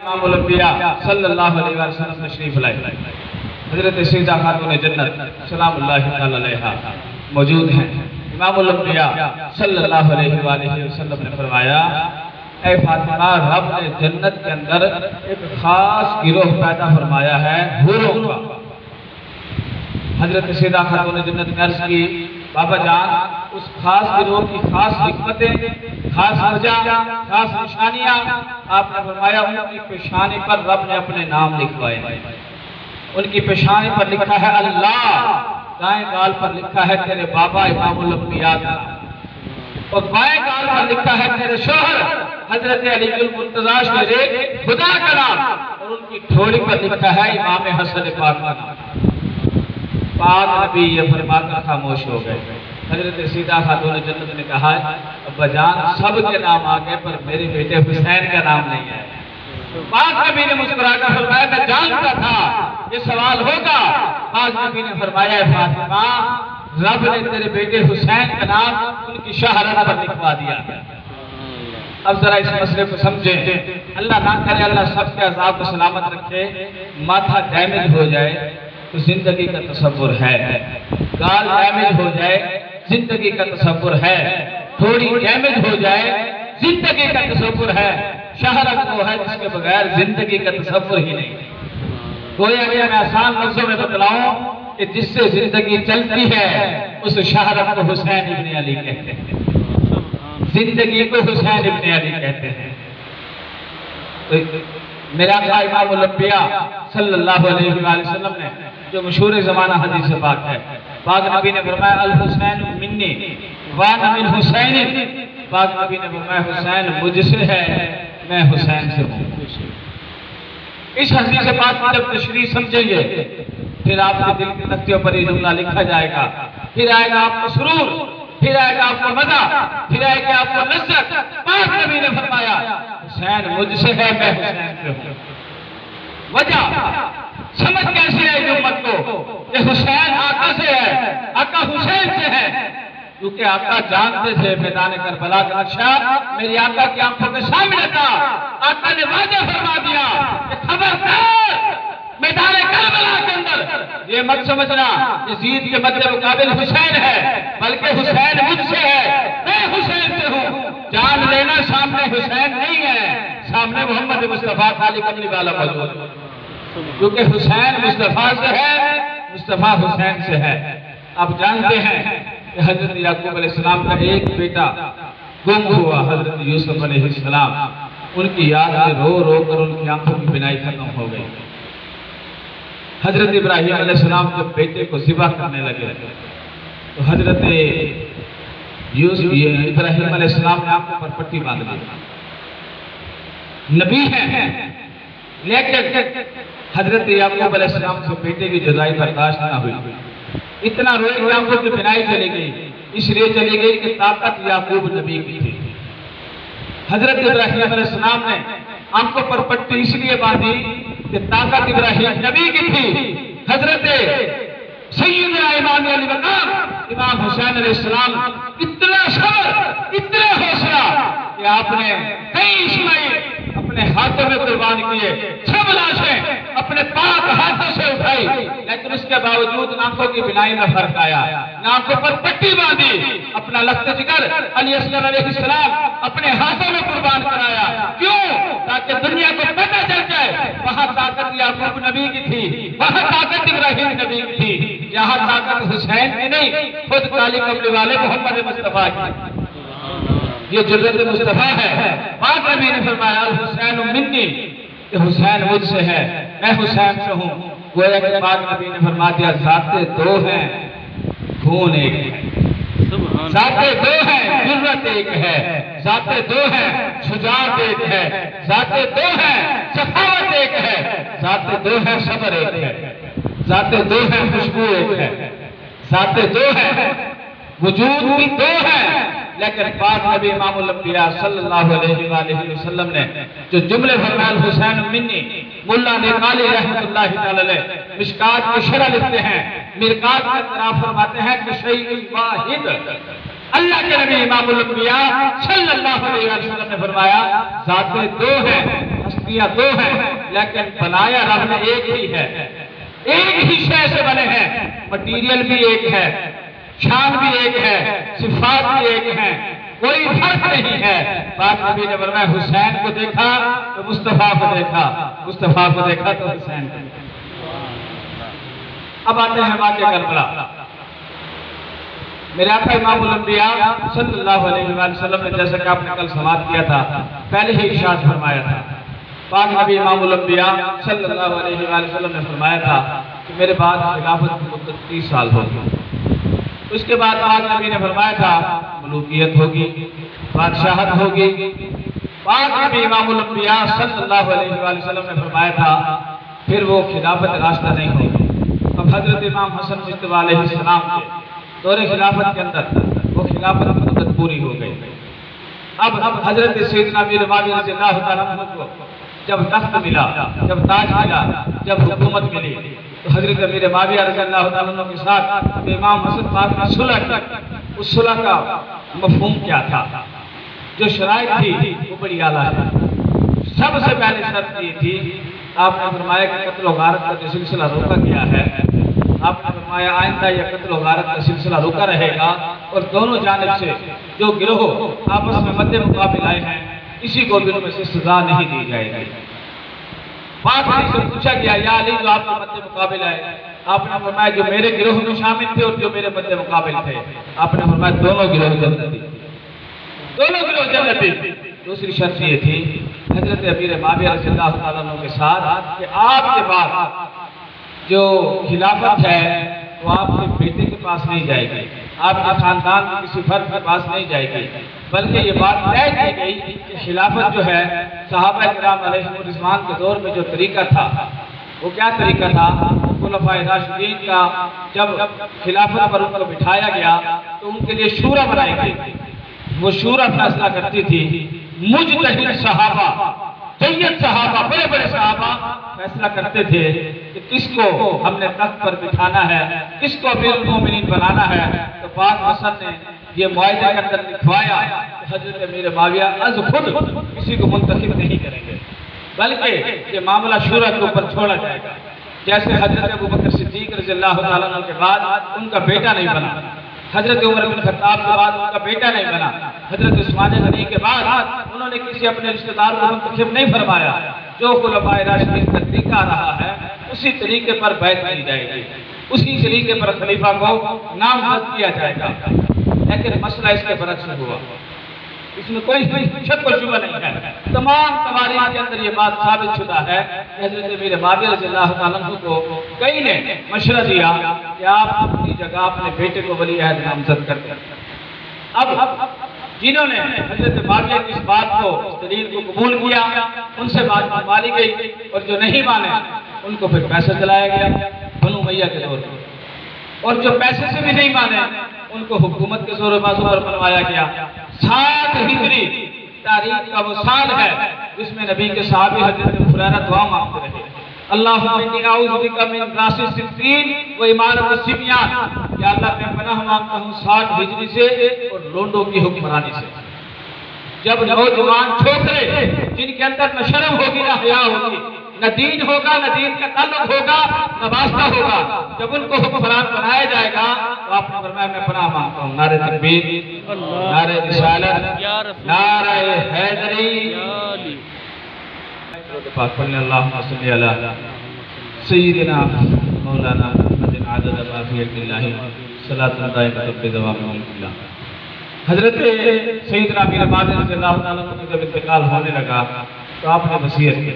इमामुल अंबिया सल्लल्लाहु अलैहि वसल्लम तशरीफ लाए। हजरत सैयदा खातून जन्नत सलामुल्लाहि अलैहा मौजूद हैं। इमामुल अंबिया सल्लल्लाहु अलैहि वसल्लम ने फरमाया, ऐ फातिमा, रब ने जन्नत के अंदर एक खास गिरोह पैदा फरमाया है हूरों का। हजरत सैयदा खातून जन्नत ने अर्ज की, बाबा जान, उस खास गिरोह की खास हिकमतें, खास वजह, खास निशानियां आपने फरमाया। उनकी पेशानी पर रब ने अपने नाम लिखवाए। उनकी पेशानी पर लिखा है अल्लाह, दाएं गाल पर लिखा है तेरे बाबा इमामुल अंबिया का, और बाएं गाल पर लिखा है तेरे शोहर हजरत अलीउल मुर्तजा शेरे खुदा का नाम, और उनकी ठोड़ी पर लिखा है इमाम हसन पाक का नाम। पाक नबी ये फरमाकर खामोश हो गए। हजरत सैयदा खातून जन्नत ने कहा, अब्बा जान, सब के नाम आ गए पर मेरे बेटे हुसैन का नाम नहीं है। पाक नबी ने मुस्कुराकर फरमाया, मैं जानता था ये सवाल होगा। पाक नबी ने फरमाया, फातिमा, रब ने तेरे बेटे हुसैन का नाम उनकी शहारत पर लिखवा दिया। अब जरा इस मसले को समझें। अल्लाह ना करे, अल्लाह सबके अज़ाब को सलामत रखे। माथा डैमेज हो जाए तो जिंदगी का तसव्वुर है, गाल डैमेज हो जाए जिंदगी का तसव्वुर है, थोड़ी डैमेज हो जाए जिंदगी का तसव्वुर है। शहरत वो है जिसके बगैर जिंदगी का तसव्वुर ही नहीं। गोया कि मैं आसान लफ्जों में बतलाऊं कि जिससे जिंदगी चलती है उस शहरत को हुसैन इब्ने अली कहते हैं, जिंदगी को हुसैन इब्ने अली कहते हैं। तो मेरा आका इमामुल अंबिया सल्लल्लाहु अलैहि वसल्लम ने जो मशहूर ज़माना हदीस पाक है, पाक नबी ने फरमाया, अल हुसैन मिन्नी व अना मिन हुसैन। पाक नबी ने फरमाया, हुसैन मुझसे है, मैं हुसैन से हूँ। इस हदीस पाक की जब तशरीह समझेंगे फिर आपके दिल के तख्तियों पर ये जुमला लिखा जाएगा, फिर आएगा आपको सुरूर, फिर आएगा आपको मजा, फिर आएगा आपको लज्जत। पाक नबी ने फरमाया, हुसैन मुझसे है, मैं हुसैन से हूँ। वजह समझ कैसे है उम्मत को कि हुसैन आका से है, आका हुसैन से है, क्योंकि आका जानते थे मैदान करबला का नक्शा मेरी आका की आंखों के सामने था। आका ने वादा फरमा दिया कि खबरदार मैदान करबला के अंदर ये मत समझना यजीद के मद्दे मुकाबिल हुसैन है, बल्कि हुसैन मुझसे है, मैं हुसैन से हूँ। जान लेना सामने हुसैन नहीं है, सामने मोहम्मद मुस्तफा खाली कमली वाला मौजूद है। क्योंकि हुसैन मुस्तफा से है, मुस्तफा हुसैन से है। आप जानते हैं कि हजरत याकूब अलैहिस्सलाम का एक बेटा गुम हुआ, हजरत यूसुफ अलैहिस्सलाम। उनकी याद में रो रो कर उनकी आंखों की बिनाई खत्म हो गई। हजरत इब्राहिम अलैहिस्सलाम जब बेटे को ज़िबा करने लगे तो हजरत इब्राहिम अलैहिस्सलाम ने आंखों पर पट्टी बांध ली। नबी है, लेकिन हजरत याकूब अलैहिस्सलाम से बेटे की जुदाई बर्दाश्त न हुई। इतना रोए कि आंखों की बिनाई चली गई, इसलिए चली गई कि ताकत याकूब नबी की थी। हजरत इब्राहिम अलैहिस्सलाम ने आंखों पर पट्टी इसलिए बांधी कि ताकत इब्राहिम नबी की थी। हजरत सैयदना इमाम अली मकाम इमाम हुसैन अलैहिस्सलाम इतना सब्र, इतना हौसला कि आपने कई इस्माइल अपने हाथों में कुर्बान किए, सब लाशें अपने पाक हाथों से उठाई, लेकिन उसके बावजूद आंखों की बिनाई में फर्क आया। आंखों पर पट्टी बांधी, अपना लख्त जिगर अली असगर अलैहिस्सलाम अपने हाथों में कुर्बान कराया। क्यों? ताकि दुनिया को पता चल जाए वहां ताकत याकूब नबी की थी, वहां ताकत इब्राहिम नबी की थी, यहाँ ताकत हुसैन की नहीं, खुद काली कमली वाले मोहम्मद मुस्तफा की। ये जुर्रत मुस्तफा है। पाक नबी ने फरमाया, हुसैन मिन्नी, कि हुसैन मुझसे है, मैं हुसैन से हूँ। गोया कि पाक नबी ने फरमा दिया, जाते दो हैं, खून एक है। जाते दो हैं, जुर्रत एक है। जाते दो हैं, शुजाअत एक है। जाते दो हैं, सखावत एक है। जाते दो हैं, सब्र एक है। जाते दो हैं, खुशबू एक है। जाते दो हैं, वजूद भी दो है। लेकिन पाक नबी इमामुल अंबिया सल्लल्लाहु अलैहि वसल्लम ने जो जुमले फरमाए, हुसैन मिन्नी, मुल्ला नेकाली रहमतुल्लाहि तआला अलैह मिशकात की शरह लिखते हैं, मिरकात के तरफ फरमाते हैं कि शैउन वाहिद। अल्लाह के नबी इमामुल अंबिया सल्लल्लाहु अलैहि वसल्लम ने फरमाया, जाते दो हैं, शक्तियां दो हैं, लेकिन बनाया रब ने एक ही है। एक ही शय से बने हैं, मटीरियल भी एक है, शान भी एक है, सिफात भी एक है, कोई फर्क नहीं है। पाक नबी ने फरमाया हुसैन को देखा तो मुस्तफा को देखा, मुस्तफा को देखा तो हुसैन को देखा। अब आते हैं वाक़े करबला। मेरे आका इमामुल अंबिया सल्लल्लाहु अलैहि वसल्लम ने, जैसा कि आपने कल समाप्त किया था, पहले ही इरशाद फरमाया था। पाक नबी इमामुल अंबिया सल्लल्लाहु अलैहि वसल्लम ने फरमाया था कि मेरे बाद खिलाफत की मुद्दत 30 साल होगी। उसके बाद पाक नबी ने फरमाया था मलूकियत होगी, बादशाहत होगी। पाक नबी इमामुल अंबिया सल्लल्लाहु अलैहि वसल्लम ने फरमाया था फिर वो खिलाफत रास्ता नहीं होगी। अब हजरत इमाम हसन मुस्तफा अलैहिस्सलाम के दौरे खिलाफत के अंदर वो खिलाफत की मुद्दत पूरी हो गई। अब हजरत सैयदना अमीर माविया रज़ियल्लाहु तआला अन्हु को जब तख्त मिला, जब ताज मिला, जब हुकूमत मिली, तो हजरत अमीर माविया रज़ियल्लाहु तआला अन्हु के साथ इमाम हसन पाक ने सुलह की। उस सुलह का मफहूम क्या था, जो शराइत थी वो बड़ी आला है। सबसे पहले शर्त ये थी, आपने फरमाया कि कत्ल और गारत का जो सिलसिला रोका गया है, आपने फरमाया आइंदा यह कत्ल और गारत का सिलसिला रोका रहेगा और दोनों जानिब से जो गिरोह आपस में मद्दे मुकाबिल आए हैं किसी को भी उनमें से सजा नहीं दी जाएगी। पाक अली से पूछा गया, या अली जो आपके मद्दे मुकाबिल आए, आपने फरमाया जो मेरे गिरोह में शामिल थे और जो मेरे मद्दे मुकाबिल थे, आपने फरमाया दोनों गिरोह जन्नती, दोनों गिरोह जन्नती। दूसरी शर्त ये थी हजरत अमीर माविया रज़ियल्लाहु तआला अन्हु के साथ कि आपके बाद जो खिलाफत है वो आपके बेटे के पास नहीं जाएगी, आपके खानदान के किसी फर्द के पास नहीं जाएगी, बल्कि ये बात तय की गई कि खिलाफत जो है सहाबा किराम अलैहिर्रिज़वान के दौर में जो तरीका था वो क्या तरीका था, खुलफाए राशिदीन का जब खिलाफत पर उनको बिठाया गया तो उनके लिए शूरा बनाई गई। वो शूरा फैसला करती थी, मुजतहिद सहाबा, सैयद सहाबा, बड़े बड़े सहाबा फैसला करते थे कि किसको हमने तख्त पर बिठाना है, किसको अमीरुल मोमिनीन बनाना है। तो पाक हसन ने ये मुआहिदे के अंदर लिखवाया कि हजरत अमीर माविया अज खुद किसी को मुंतखब नहीं करेंगे, बल्कि ये मामला शूरा के ऊपर छोड़ा जाएगा। जैसे हजरत अबू बकर सिद्दीक रज़ियल्लाहु तआला अन्हु के बाद उनका बेटा नहीं बना, हजरत उमर बिन खत्ताब के बाद उनका बेटा नहीं बना, हजरत उस्मान गनी के बाद उन्होंने किसी अपने रिश्तेदार को मुंतखब नहीं फरमाया। जो खुलफाए राशिदीन का तरीका रहा है उसी तरीके पर बैत की जाएगी, उसी तरीके पर खलीफा को नामजद किया जाएगा। लेकिन मसला इसके बरक्स हुआ, इसमें कोई शक व शुबा नहीं है। तमाम तवारीख के अंदर ये बात साबित शुदा है कि हजरत अमीर माविया रज़ियल्लाहु तआला अन्हु को कई ने मशवरा दिया कि आप अपनी जगह अपने बेटे को वली अहद नामजद कर दें। अब जिन्होंने हजरत माविया की इस बात को, इस दलील को कबूल किया, उनसे बात मानी गई, और जो नहीं माने उनको फिर पैसा दिलाया गया बनु उमैया के दौर में, और जो पैसे से भी नहीं माने उनको हुकूमत के जोर बाजू पर बनवाया गया। 7 हिजरी तारीख का वो साल है जिसमें नबी के सहाबी हजरत हुरैरा दुआ मांगते रहे, अल्लाहुम्मा इन्नी अऊज़ु बिका मिन रासिस सिद्दीन व इमारत सिबियान, या अल्लाह मैं पनाह मांगता हूँ 60 हिजरी से और लोंडों की हुक्मरानी से। जब नौजवान छोकरे जिनके अंदर न शर्म होगी न हया होगी, न दीन होगा, न दीन का ताल्लुक होगा, न वास्ता होगा, जब उनको हुक्मरान बनाया जाएगा तो आपने फरमाया मैं पनाह मांगता हूँ। नारे तकबीर, नारे रिसालत, नारे हैदरी। अल्लाहुम्मा सल्ली अला सय्यिदिना मौलाना मुहम्मदिन अदद मा फी इल्मिल्लाहि सलातन दाइमतन बिदवामिल मुल्किल्लाह। हजरत सय्यिदना अमीर माविया रज़ियल्लाहु तआला अन्हु का जब इंतकाल होने लगा तो आपने वसीयत की,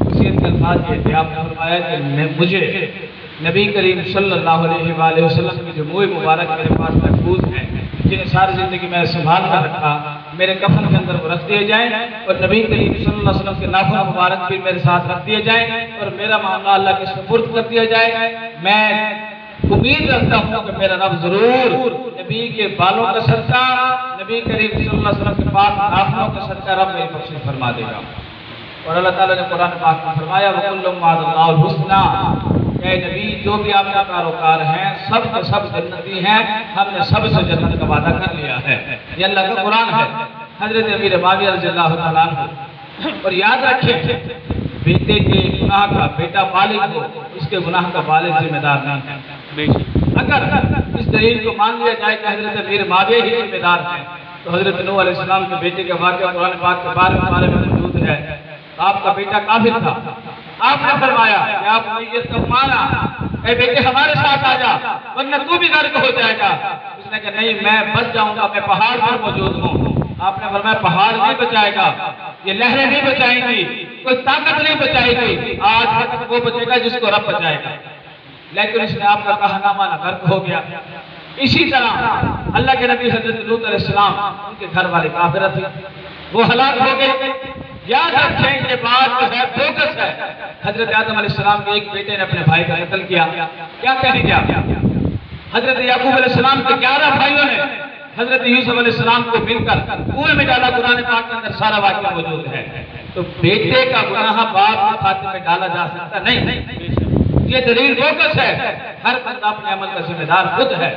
वसीयत के अल्फाज ये थे, आपने फरमाया कि मुझे नबी करीम सल्लल्लाहु अलैहि वसल्लम की जो मुँह मुबारक मेरे पास महफूज हैं, जिन्हें सारी जिंदगी में संभाल कर रखा, मेरे कफन के अंदर वो रख दिए जाएं, और नबी करीम सल्लल्लाहु अलैहि वसल्लम के नाखून मुबारक भी मेरे साथ रख दिए जाएं, और मेरा मामला अल्लाह के सुपुर्द कर दिया जाए। मैं उम्मीद रखता हूँ कि मेरा रब जरूर नबी के बालों का सदका, नबी करीम सल्लल्लाहु अलैहि वसल्लम के पाक नाखूनों का सदका रब मेरी बख्शिश फरमा देगा। और अल्लाह ताला ने कुरान पाक में फरमाया वकुल्लुम वअदल्लाहुल हुस्ना, ऐ नबी जो भी आपका कारोबार हैं सब के सब जन्नती हैं, हमने सबसे जन्नत का वादा कर लिया है। ये अल्लाह का कुरान है। हजरत अमीर माविया रज़ियल्लाहु तआला अन्हु और याद रखें, बेटे के गुनाह का बेटा बालिग हो, इसके गुनाह का बालिग जिम्मेदार नहीं है। अगर इस दलील को मान लिया जाए कि हजरत मीर माविया ही जिम्मेदार है, तो हजरत नूह अलैहिस्सलाम के बेटे का वाक़या कुरान पाक के बारे में मौजूद है। आपका बेटा काफिर था, आपने फरमाया कि आप मैयत को माना, ए बेटे हमारे साथ आ जा वरना तू भी गर्क हो जाएगा। उसने कहा नहीं, मैं बच जाऊंगा, मैं पहाड़ पर मौजूद हूँ। आपने फरमाया पहाड़ नहीं बचाएगा, ये लहरें नहीं बचाएंगी, कोई ताकत नहीं बचाएगी, आज वो बचेगा जिसको रब बचाएगा। लेकिन इसने आपका कहा ना माना, गर्क हो गया। इसी तरह अल्लाह के नबी हजरत लूत अलैहिस्सलाम, उनके घर वाले काफिर थे, वो हलाक हो गए। याद रखें ये बात जो है बोगस है। हजरत आदम अलैहिस्सलाम के एक बेटे ने अपने भाई का कत्ल किया, क्या कहेंगे आप? हजरत याकूब अलैहिस्सलाम के 11 भाइयों ने हजरत यूसुफ अलैहिस्सलाम को मिलकर कुएं में डाला। कुरान पाक के अंदर सारा वाक़या मौजूद है। तो बेटे का गुनाह बाप के खाते में डाला जा सकता नहीं, ये दलील बोगस है। हर बंदा अपने अमल का जिम्मेदार खुद है।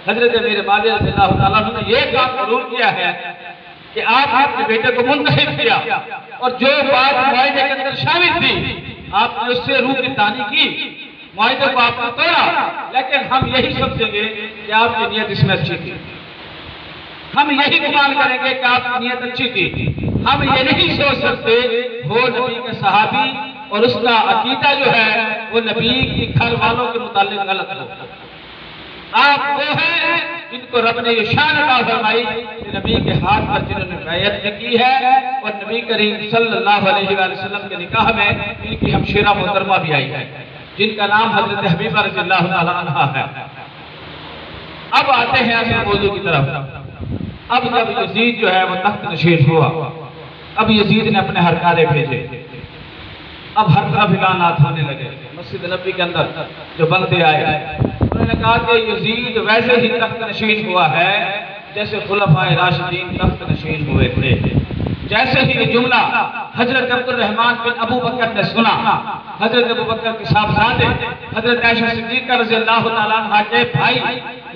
हजरत मीर माविया रज़ियल्लाहु ताला अन्हु ने यह काम जरूर किया है कि आपने अपने बेटे को मुंतखब किया और जो बात मुआहिदे के अंदर शामिल थी आपने उससे रूह की तानी की, मुआहिदे को आपने तोड़ा। लेकिन हम यही समझेंगे कि आपकी नीयत इसमें अच्छी थी, हम यही गुमान करेंगे कि आपकी नीयत अच्छी थी। हम ये नहीं सोच सकते वो नबी के सहाबी और उसका अकीदा जो है वो नबी के घर वालों के मुतालिक गलत हो। आप वो हैं जिनको रब ने ये शान अता फरमाई कि नबी के हाथ पर जिन्होंने बैयत की है और नबी करीम सल्लल्लाहु अलैहि वसल्लम के निकाह में इनकी हमशीरा मोहतरमा भी आई है, जिनका नाम हजरत हबीबा रज़ियल्लाहु ताला अन्हा है। अब आते हैं असल मौजू की तरफ। अब जब यजीद जो है वो तख्त नशीन हुआ, अब यजीद ने अपने हरकारे भेजे। अब हर तरफ इलानात होने लगे। मस्जिद नबी के अंदर जो बंदे आए उन्होंने कहा कि यजीद वैसे ही तख्त नशीन हुआ है जैसे खुलफाए राशिदीन तख्त नशीन हुए थे। जैसे ही ये जुमला हजरत अब्दुल रहमान बिन अबू बकर ने सुना, हजरत अबू बकर के साहबजादे हजरत आयशा सिद्दीक़ा रज़ियल्लाहु ताला अन्हा के भाई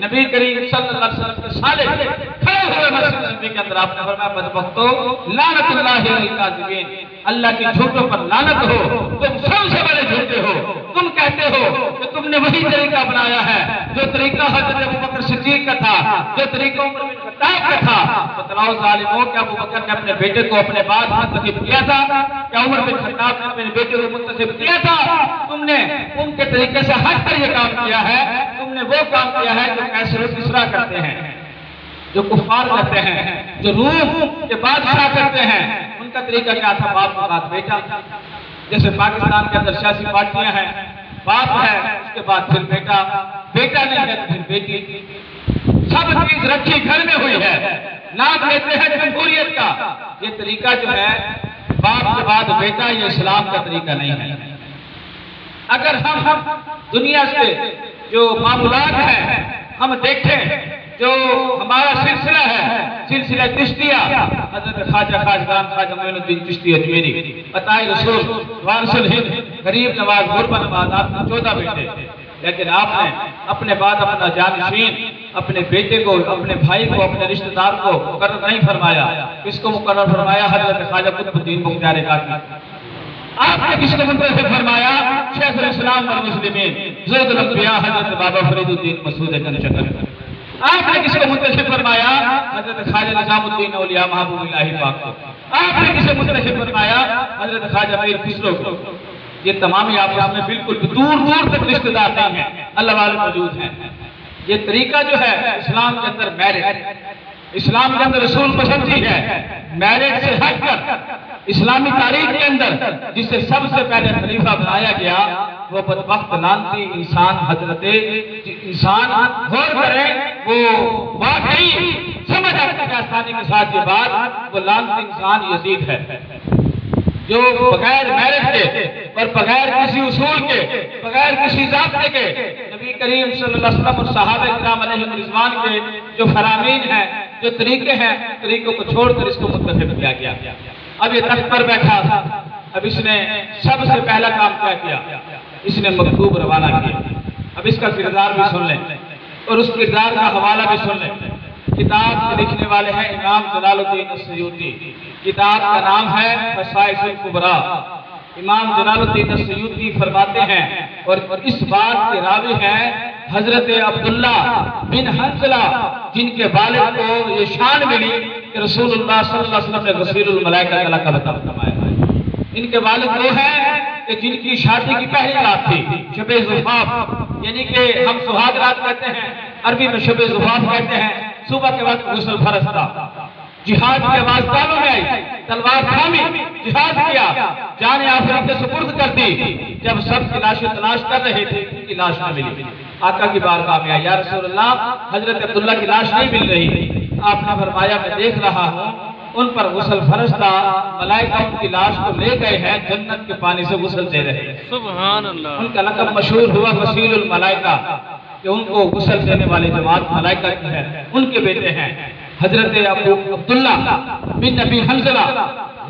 नबी करीम सल्लल्लाहु अलैहि वसल्लम के साले खड़े हुए मस्जिद नबी के अंदर, आपने फरमाया बदबख्तो लानतुल्लाहि अलल काज़िबीन, अल्लाह की झूठों पर लानत हो, तुम सबसे बड़े झूठे हो। तुम कहते हो कि तुमने वही तरीका अपनाया है जो तरीका हजरत अबू बकर सिद्दीक का था, जो तरीका उमर बिन खत्ताब का था। बताओ जालिमों, क्या अबू बकर ने अपने बेटे को अपने बाद मुंतखब किया था? क्या उमर बिन खत्ताब ने अपने बेटे को मुंतखब किया था? तुमने उनके तरीके से हटकर यह काम किया है। तुमने वो काम किया है जो कैसर और किसरा करते हैं, जो कुफार करते हैं, जो रूम के बादशाह करते हैं। उनका तरीका क्या था? बाप के बाद बेटा। जैसे पाकिस्तान के अंदर सियासी पार्टियां हैं, बाप है उसके बाद फिर बेटा, बेटा नहीं है तो फिर बेटी। सब चीज रखी घर में हुई है, नाम लेते हैं जमहूरियत का। ये तरीका जो है बाप के बाद बेटा, ये इस्लाम का तरीका नहीं है। अगर हम दुनिया से जो मामूलात है हम देखें, जो हमारा सिलसिला है, सिलसिला चिश्तिया, हजरत ख्वाजा खाजगान ख्वाजा मोइनुद्दीन चिश्ती अजमेरी, अताए रसूल, वारिसुल हिंद, गरीब नवाज, गुरबा नवाज, आपने 14 बेटे। लेकिन आपने अपने बाद अपना जानशीन, अपने बेटे को, अपने भाई को, अपने रिश्तेदार को मुकर्रर नहीं फरमाया। किसको मुकर्रर फरमाया? हजरत ख्वाजा कुतुबुद्दीन मुख्तार काकी। आपने किसको मुकर्रर फरमाया? शेखुल इस्लाम वल मुस्लिमीन ज़ैनुल अंबिया हजरत बाबा फरीदुद्दीन मसूद चंद्रशेखर। आपने किसको मुंतखब फरमाया? हजरत ख्वाजा निजामुद्दीन औलिया महबूब इलाही पाक को। आपने किसे मुंतखब फरमाया? हजरत ख्वाजा मीर खुसरो को। ये तमाम ही आपस में बिल्कुल दूर दूर तक रिश्तेदार नहीं है, अल्लाह वाले मौजूद हैं। ये तरीका जो है इस्लाम के अंदर मैरिज, इस्लाम के अंदर रसूल पसंदी है। मैरिज से हटकर इस्लामी तारीख के अंदर जिसे सबसे पहले खलीफा बनाया गया वो बदबख्त लानती इंसान हजरत इंसान गौर करें, वो वाकई समझ आती है आसानी के साथ ये बात, वो लानती इंसान यजीद है जो बगैर मैरिज के और बगैर किसी उसूल के, बगैर किसी ज़ाब्ते के नबी करीम सल्लल्लाहु अलैहि वसल्लम और सहाबा किराम अलैहिम रिज़वान के जो फरामीन हैं, जो तरीके हैं, तरीकों को छोड़कर इसको मुंतखब किया गया। अब ये तख्त पर बैठा था, अब इसने सबसे पहला काम क्या किया? इसने मकतूब रवाना किया। अब इसका किरदार भी सुन लें और उस किरदार का हवाला भी सुन लें। किताब के लिखने वाले हैं इमाम जलालुद्दीन सयूती। किताब का नाम है ख़साइसुल कुबरा। इमाम जलालुद्दीन सयूती फरमाते हैं और इस बात के रावी हैं हजरत अब्दुल्ला बिन हंसला, जिनके वालिद को ये शान मिली कि रसूलुल्लाह सल्लल्लाहु अलैहि वसल्लम ने गसीरुल मलाइका का लक़ब अता फरमाया। इनके वालिद वो हैं कि जिनकी शादी की पहली रात थी, शबे ज़ुफ़ाफ़, यानी कि हम सुहाग रात कहते हैं, अरबी में शबे ज़ुफ़ाफ़ कहते हैं। सुबह के वक्त गुस्ल फर्ज था। जिहाद की आवाज कानों में आई, तलवार थामी, जिहाद किया, जाने आफरीन के सुपुर्द कर दी। जब सब की लाशें तलाश कर रहे थे, उनकी लाश न मिली। आका की बारगाह में आया, या रसूलल्लाह, हजरत अब्दुल्ला की लाश नहीं मिल रही। आपने फरमाया मैं देख रहा हूँ उन पर गुस्ल फर्ज था, मलाइका उनकी लाश को ले गए हैं, जन्नत के पानी से गुस्ल दे रहे हैं। सुभान अल्लाह। उनका लक़ब मशहूर हुआ गसीलुल मलाइका, कि उनको गुस्ल देने वाली जमात मलाइका की है। उनके बेटे हैं हजरत अब्दुल्ला बिन नबी हंसला,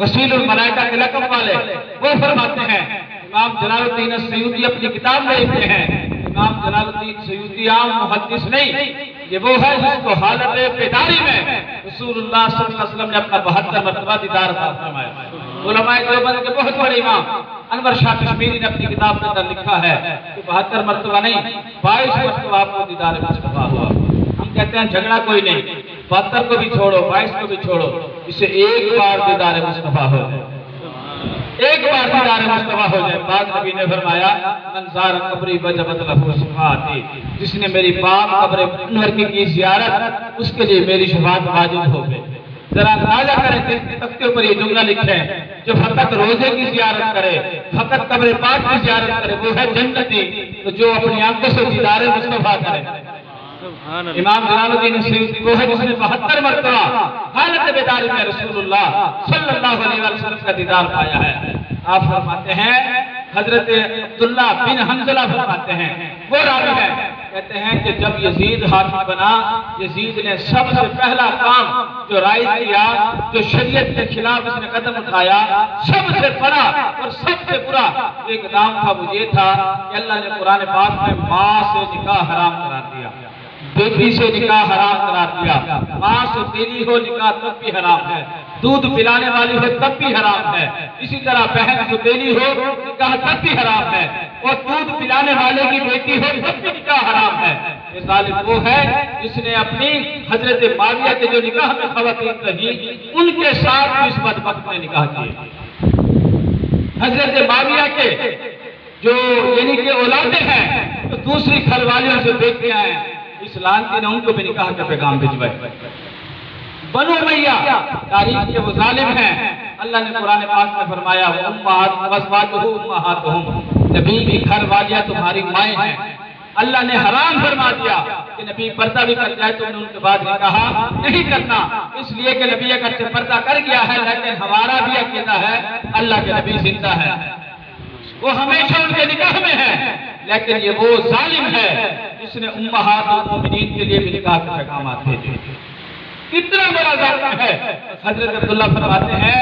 गसीलुल मलाइका के लक़ब वाले। वो फरमाते हैं, इमाम जलालुद्दीन सयूती अपनी किताब में लिखते हैं, इमाम जलालुद्दीन सयूती आम मुहद्दिस नहीं, ये वो है जिसको हालत बेदारी में रसूलुल्लाह सल्लल्लाहु अलैहि वसल्लम ने अपना 72 मरतबा दीदार फरमाया। उलमाए देवबंद के बहुत बड़े इमाम अनवर शाह कश्मीरी ने अपनी किताब के अंदर लिखा है कि 72 मरतबा नहीं, 22 मरतबा आपको दीदार मुस्तफा हुआ। हम कहते हैं झगड़ा कोई नहीं, 72 को भी छोड़ो, 22 को भी छोड़ो, इसे एक बार दीदार मुस्तफा हो जाए, एक बार दीदार मुस्तफा हो जाए। पाक नबी ने फरमाया, मंज़ार कब्री वजबत लहू शफ़ाअती, जिसने मेरी पाक कब्र अनवर की ज़ियारत, उसके लिए मेरी शफ़ाअत वाजिब हो गई। जरा अंदाजा करें, तख्ते ऊपर ये जुमला लिखा है, जो फकत रोजे की ज़ियारत करे, फकत कब्र पाक की ज़ियारत करे, वो है जन्नती। तो जो अपनी आंखों से दीदार मुस्तफा करे, इमाम जलालुद्दीन सयूती वो है जिसने 72 मरतबा हालत बेदारी में रसूलुल्लाह सल्लल्लाहु अलैहि वसल्लम का दीदार पाया है। आप फरमाते हैं, हजरत अब्दुल्ला बिन हंसला फरमाते हैं, वो रावी है, कहते हैं कि जब यजीद हाकिम बना, यजीद ने सबसे पहला काम जो राय किया, जो शरीयत के खिलाफ उसने कदम उठाया, सबसे बड़ा और सबसे बुरा एक काम था, वो ये था कि अल्लाह ने कुरान पाक में माँ से निकाह हराम करार दिया, बेटी से निकाह हराम करार दिया। माँ से तेरी हो निकाह तब भी हराम है, दूध पिलाने वाली हो तब भी हराम है। इसी तरह बहन से तेरी हो निकाह तब भी हराम है, और दूध पिलाने वाले की बेटी हो तब भी निकाह हराम है। ये जालिम वो है जिसने अपनी हजरत माविया के जो निकाह में खवातीन रही, उनके साथ इस बदबख्त ने निकाह किए। हजरत माविया के जो यानी कि औलादे हैं, तो दूसरी खलवालियों से देख के आए, इस लानती ने उनको भी निकाह का पैगाम भिजवाए। बनु उमैया तारीख के वो जालिम हैं। अल्लाह ने कुरान पाक में फरमाया, नबी की घरवालियां तुम्हारी माएँ हैं। अल्लाह ने हराम फरमा दिया कि नबी पर्दा भी कर जाए, तुमने उनके बाद निकाह नहीं करना, इसलिए कि नबी अगर पर्दा कर गया है, लेकिन हमारा भी अकीदा है अल्लाह के नबी जिंदा है, वो हमेशा उनके निकाह में है। लेकिन ये वो जालिम है जिसने उम्महातुल मोमिनीन के लिए भी निकाह के पैगाम भेजे। कितना बड़ा जालिम है। हजरत अब्दुल्ला फरमाते हैं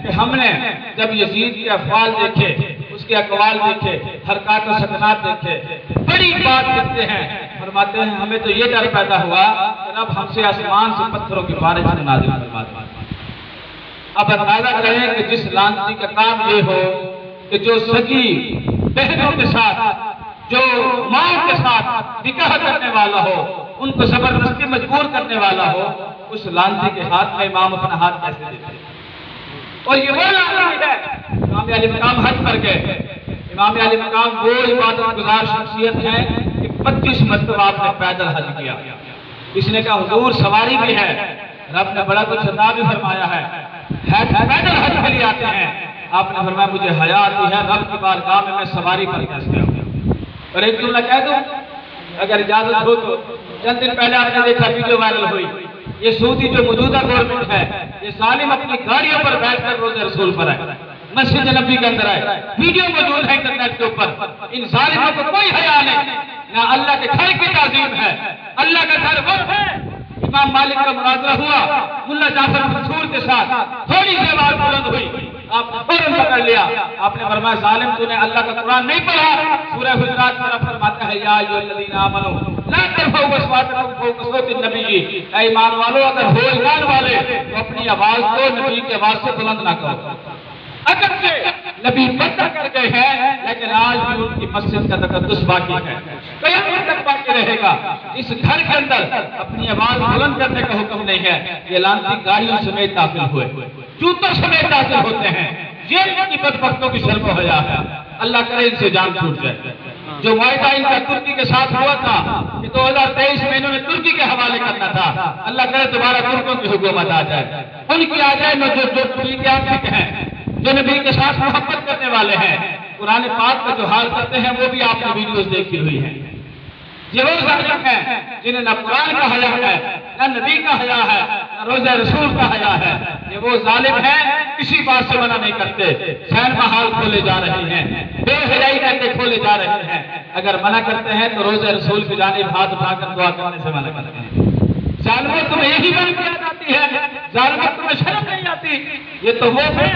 कि हमने जब यजीद के अफ़आल देखे, उसके अक़वाल देखे, हरकत और सकनात देखे, बड़ी बात लिखते हैं। फरमाते हैं हमें तो ये डर पैदा हुआ कि रब हमसे आसमान से पत्थरों की बारिश नाज़िल फरमा दे। अब अंदाजा करें कि जिस लानती का काम ये हो कि जो सगी बहनों के साथ, जो माँ के साथ निकाह करने वाला हो, उनको जबरदस्ती मजबूर करने वाला हो, उस लानती के हाथ में इमाम अपना हाथ कैसे देते? और ये वो लानती है, इमाम अली मकाम हज पर गए। इमाम अली मकाम वो इबादत गुजार शख्सियत है कि 25 मरतबा आपने पैदल हज किया। इसने कहा हुजूर सवारी भी है, रब ने बड़ा कुछ अता भी फरमाया है, पैदल हज के लिए आते हैं। आपने फरमाया मुझे हया आती है, रब की बारगाह में मैं सवारी पर कैसे आऊं? और एक जुमला कह दूं, अगर इजाजत हो तो। चंद दिन पहले आपने देखा वीडियो वायरल हुई, ये सऊदी जो मौजूदा गवर्नमेंट है, ये सालिम अपनी गाड़ियों पर बैठकर रोज़े रसूल पर आए, मस्जिद नबी के अंदर आए, वीडियो मौजूद है इंटरनेट के ऊपर। इन सालिमों को कोई हया नहीं, ना अल्लाह के घर की ताज़ीम है। अल्लाह का घर वो है। इमाम मालिक का मुनाजरा हुआ मुल्ला जाफर मंसूर के साथ, थोड़ी सी आवाज बुलंद हुई, आपने फौरन पकड़ लिया। आपने फरमाया जालिम तूने अल्लाह का कुरान नहीं पढ़ा। सूरह हुजरात में फरमाता है या अय्युहल्लज़ीना आमनू ला तर्फऊ अस्वातकुम फौका सौतिन नबी। ऐ ईमान वालों अगर हो ईमान वाले तो अपनी आवाज को नबी की आवाज से बुलंद ना करो। अगर से नबी पर्दा कर गए हैं लेकिन आज भी उनकी मस्जिद का तकद्दुस बाकी है, क़यामत तक बाकी रहेगा। इस घर के अंदर अपनी आवाज बुलंद करने का हुक्म नहीं है। ये लानती गाड़ियों समेत दाखिल हुए, जूतों समेत दाखिल होते हैं। ये इनकी बदबख्तों की शर्म हया है। अल्लाह करे इनसे जान छूट जाए। जो वायदा इनका तुर्की के साथ हुआ था कि 2023 में इन्होंने तुर्की के हवाले करना था, अल्लाह करे दोबारा तुर्कों की हुकूमत आ जाए, उनकी आ जाए। जो ठीक हैं, जो नबी के साथ मोहब्बत करने वाले हैं, कुरान पाक का जो हाल करते हैं वो भी आपने वीडियोस देखी हुई है। ये वो जालिम हैं जिन्हें न कुरान का हया है, न नबी का हया है, न रोज़े रसूल का हया है। ये वो जालिम हैं किसी बात से मना नहीं करते। सैन महाल खोले जा रहे हैं, बेहयाई करके खोले जा रहे हैं। अगर मना करते हैं तो रोज़े रसूल की जानिब हाथ उठाकर दुआ करने से मना करते हैं। जालिमों तुम्हें यही बात याद आती है, जालिमों तुम्हें शर्म नहीं आती। ये तो वो है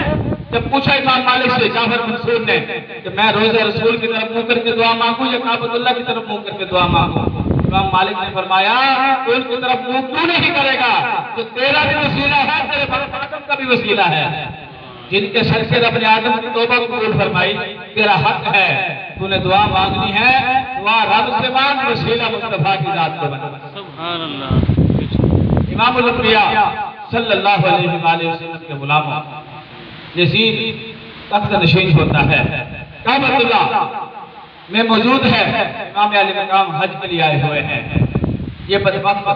जब पूछा इमाम मालिक से जाफर मंसूर ने कि मैं रोज़े रसूल की तरफ मुंह करके दुआ मांगू या काबतुल्लाह की तरफ मुंह करके दुआ मांगू, इमाम मालिक ने फरमाया तो उनकी तरफ मुंह क्यों नहीं करेगा जो तेरा भी वसीला है, तेरे बाप आदम का भी वसीला है, जिनके सर से रब ने आदम की तौबा कबूल फरमाई। तेरा हक है, तूने दुआ मांगनी है, दुआ रब से मांग, वसीला मुस्तफा की जात को बना। सुभान अल्लाह। इमामुल अंबिया सल्लल्लाहु अलैहि वसल्लम के गुलामों यजीद तख्त नशीन होता है, काबतुल्लाह में मौजूद है। इमाम अली मकाम हज के लिए आए हुए हैं। ये बदबख्त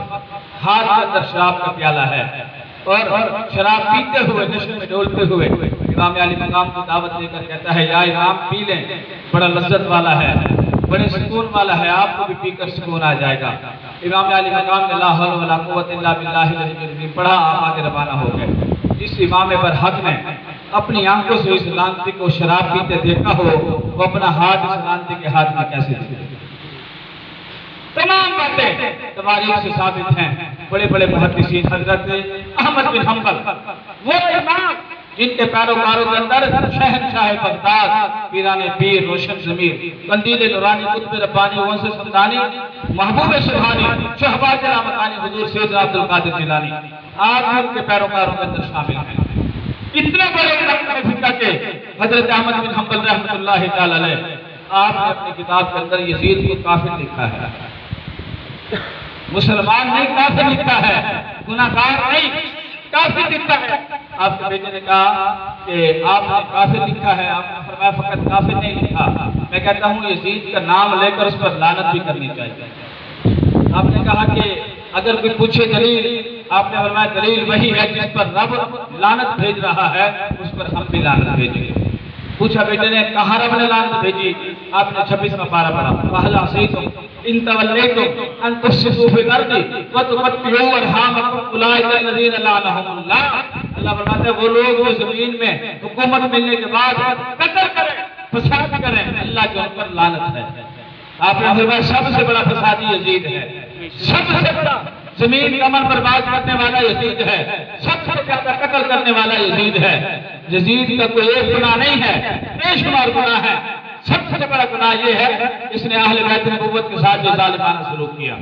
हाथ के अंदर शराब का प्याला है और शराब पीते हुए नशे में डोलते हुए इमाम अली मकाम को दावत देकर कहता है या इमाम पी लें, बड़ा लज्जत वाला है, बड़े सुकून वाला है, आपको भी पीकर सुकून आ जाएगा। इमाम अली मकाम ने ला हौल वला कुव्वत इल्ला बिल्लाहिल अलील अज़ीम पढ़ा, आप आगे रवाना हो गए। जिस इमाम पर हक ने अपनी आंखों से इस लानती को शराब पीते देखा हो, वो अपना हाथ इस लानती के हाथ में कैसे दे? तमाम बातें तवारीख से साबित हैं। बड़े बड़े मुहद्दिसीन हजरत अहमद बिन हंबल वो इमाम जिनके पैरोकारों के अंदर शहनशाह बगदाद, पीराने पीर, रोशन ज़मीर, कंदील नूरानी, कुतुब रब्बानी, वंश सुल्तानी, महबूब सुभानी, शहबाज रहमतानी, हुजूर सैयद अब्दुल कादिर जिलानी, आप उनके पैरोकारों के अंदर शामिल हैं। इतने बड़े इल्म फिक़ह के हजरत अहमद बिन हंबल रहमतुल्लाहि तआला अलैह, आपने अपनी किताब के अंदर यजीद को काफिर लिखा है। मुसलमान नहीं काफिर लिखा है, गुनाहगार नहीं काफिर लिखा है। आपके बेटे ने कहा कि आपने काफिर लिखा है, आपने फरमाया फकत काफिर नहीं लिखा। मैं कहता हूँ यजीद का नाम लेकर उस पर लानत भी करनी चाहिए। आपने कहा कि अगर कोई पूछे दलील, आपने फरमाया दलील वही है जिस पर रब लानत भेज रहा है, उस पर हम भी लानत भेजेंगे। पूछा बेटे ने कहा रब ने लानत भेजी, आपने 26वां पारा पढ़ा, पहला सही तो इन तवल्लैतुम अन तुफ्सिदू फिल अर्दि व तुक़त्तिऊ अरहामकुम उलाइका अल्लज़ीना लअनहुमुल्लाह। अल्लाह फरमाता है वो लोग जो जमीन में हुकूमत मिलने के बाद कत्ल करें, फसाद करें, अल्लाह के उन पर लानत है। आपने फरमाया सबसे बड़ा फसादी यजीद है, सबसे बड़ा जमीन का अमन बर्बाद करने वाला यजीद है, सबसे ज्यादा कत्ल करने वाला यजीद है। यजीद का कोई एक गुनाह नहीं है, बेशुमार गुनाह है। सबसे बड़ा गुनाह ये है इसने अहले बैत नबुव्वत के साथ जो जालिमाना सलूक किया।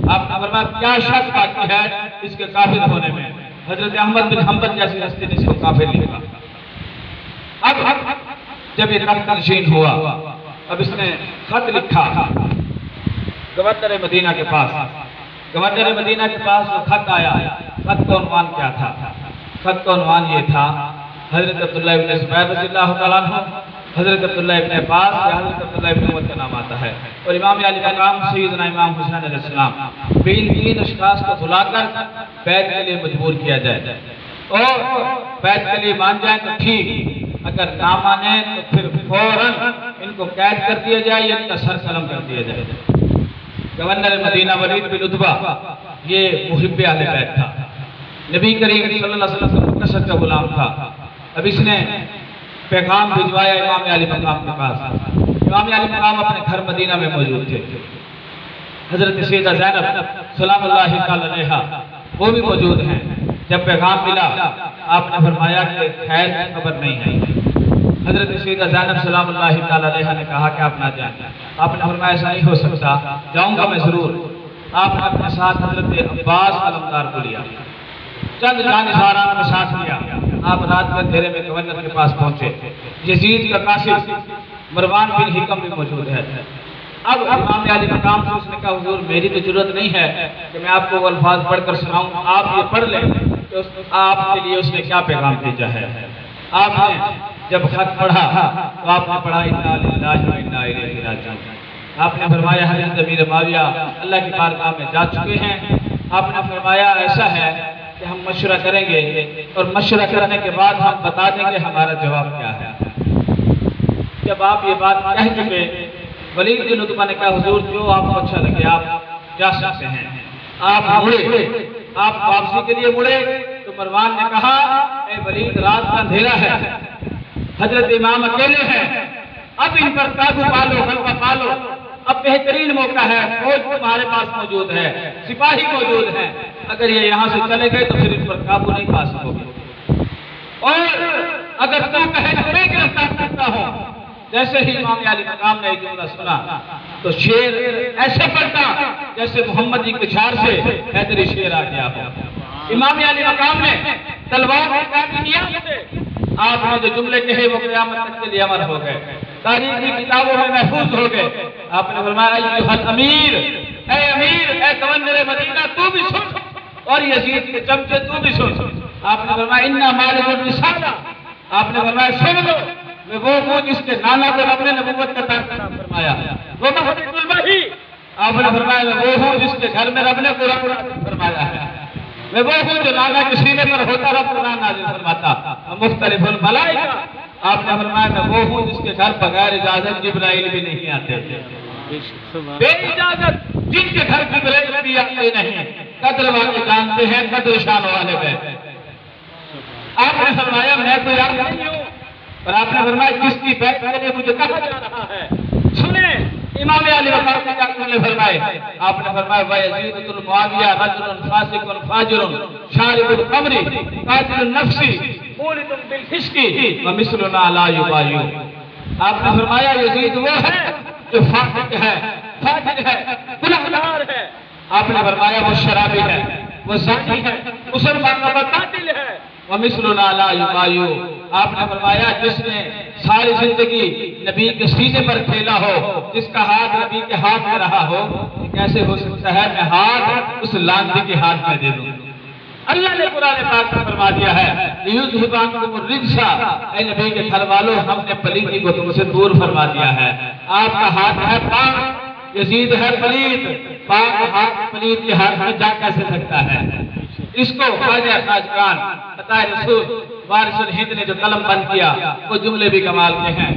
आपने फरमाया क्या शक बाकी है इसके काफिर होने में? हजरत अहमद बिन हंबल जैसी हस्ती ने इसको काफिर लिखा। अब जब ये तख्त नशीन हुआ, अब इसने खत लिखा गवर्नर मदीना के पास। गवर्नर मदीना के पास जो खत आया, खत का उन्वान क्या था? खत का उन्वान ये था, हजरत अब्दुल्लाह इब्न ज़ुबैर रज़ियल्लाहु तआला अन्हु, हजरत अब्दुल्लाह इब्न अब्बास या हजरत अब्दुल्लाह इब्न उमर का नाम आता है, और इमाम अली मकाम सैयदना इमाम हुसैन अलैहिस्सलाम। इन तीन अशखास को बुलाकर बैत के लिए मजबूर किया जाए, और बैत के लिए मान जाए तो ठीक, अगर ना माने तो फिर फौरन इनको कैद कर दिया जाए या इनका सर कलम कर दिया जाए। गवर्नर मदीना वलीद बिन उतबा ये मुहिब्बे अहले बैत था, नबी करीम सल्लल्लाहु अलैहि वसल्लम का सच्चा गुलाम था। अब इसने पैगाम भिजवाया इमाम अली मकाम के पास। इमाम अली मकाम अपने घर मदीना में मौजूद थे। हजरत सैयदा ज़ैनब सलामुल्लाहि तआला अलैहा वो भी मौजूद हैं। जब पैगाम मिला आपने फरमाया कि खैर की खबर नहीं है। हजरत सैयदा ज़ैनब सलामुल्लाहि तआला अलैहा ने कहा कि आप ना जाएं। आपने फरमाया ऐसा नहीं हो सकता, जाऊंगा मैं जरूर। आपने अपने साथ हजरत अब्बास अलमदार को लिया, चंद जानिसारान के साथ लिया। आप रात के अंधेरे में गवर्नर के पास पहुंचे। यजीद का कासिद मरवान बिन हिकम भी मौजूद है। अब इमाम अली मकाम से उसने कहा हुजूर मेरी तो जरूरत नहीं है कि मैं आपको वो अल्फाज पढ़कर सुनाऊं, आप ये पढ़ लें कि आपके लिए उसने क्या पैगाम भेजा है। आपने जब खत पढ़ा तो आपने पढ़ा इन्ना लिल्लाहि व इन्ना इलैहि राजिऊन। आपने फरमाया हज़रत अमीर मुआविया अल्लाह की बारगाह में जा चुके हैं। आपने फरमाया ऐसा है कि हम मशवरा करेंगे और मशवरा करने के बाद हम बता देंगे हमारा जवाब क्या है। जब आप ये बात कह चुके, वलीद बिन उतबा ने कहा हुजूर जो आपको अच्छा लगे आप जा सकते हैं। आप मुड़े, आप वापसी के लिए मुड़े तो मरवान ने कहा ए वलीद रात का अंधेरा है, हजरत इमाम अकेले हैं, अब इन पर काबू पालो, हल्का पालो। अब बेहतरीन मौका है, फौज तुम्हारे पास मौजूद है, सिपाही मौजूद है, अगर ये यहाँ से चले गए तो फिर इन पर काबू नहीं पा सकोगे। और अगर तुम कहे तो मैं गिरफ्तार करता हूँ। जैसे ही इमाम अली मकाम ने जुमला सुना तो शेर ऐसे पलटा जैसे मोहम्मदी के झार से हैदरी शेर आ गया हो। इमाम अली मकाम ने तलवार निकाल दिया, आपने जो जुमले कहे वो क़यामत तक के लिए अमर हो गए, तारीख की किताबों में महफूज हो गए। आपने फरमाया अय्युहल अमीर, ए अमीर, ए गवर्नर मदीना तू भी सुन, और यजीद के चमचे तू भी सुन। आपने फरमाया इन्ना मालिकुल रिसाला, आपने फरमाया सुन लो मैं वो हूँ जिसके नाना को अपने नबूवत का ताज़ा फरमाया, वो महबूबुल वही। आपने फरमाया मैं वो हूँ जिसके घर में रब ने कुरान फरमाया है, मैं वो हूँ जो नाना के सीने पर होता रब कुरान नाज़िल फरमाता मुख्तलिफुल मलाइका। आपने फरमाया मैं वो हूँ जिसके घर बगैर इजाजत जिब्राइल भी नहीं आते, बेइजाजत जिनके घर जिब्राइल भी आते नहीं, कद्र वाले जानते हैं, कद्र शान वाले बैठे। आपने फरमाया मैं तो याद नहीं हूँ, पर आपने फरमाया किसकी बैठ के लिए मुझे कहा जा रहा है। सुने इमाम अली वक़ार ने क्या फरमाए। आपने फरमाया व यजीदुल मुआविया रजुलन फासिकुन फाजिरुन शारिबुल खमरी कातिलुन नफ्सी मूलिदुन बिल फिस्की व मिसलुना ला युबायु। आपने फरमाया यजीद वो है जो फासिक है, फाजिर है, गुनाहगार है। आपने फरमाया वो शराबी है, वो ज़ानी है, मुसलमान का कातिल है। व मिसलुना ला युबायु। आपने फरमाया जिसने सारी जिंदगी नबी के सीने पर खेला हो, जिसका हाथ नबी के हाथ में रहा हो, कैसे हो सकता है मैं हाथ उस लांती के हाथ में दे दूं। अल्लाह ने कुरान पाक में फरमा दिया है युज़हिबकुमुर रिज्सा, ऐ नबी के घर वालों हमने पलीती को तुमसे दूर फरमा दिया है। आपका हाथ है पाक, यजीद है पलीत, पाक हाथ पलीत के हाथ में जा कैसे सकता है। इसको ख्वाजा खाजगान अताए रसूल वारिसुल हिंद ने जो कलम बंद किया वो जुमले भी कमाल के हैं।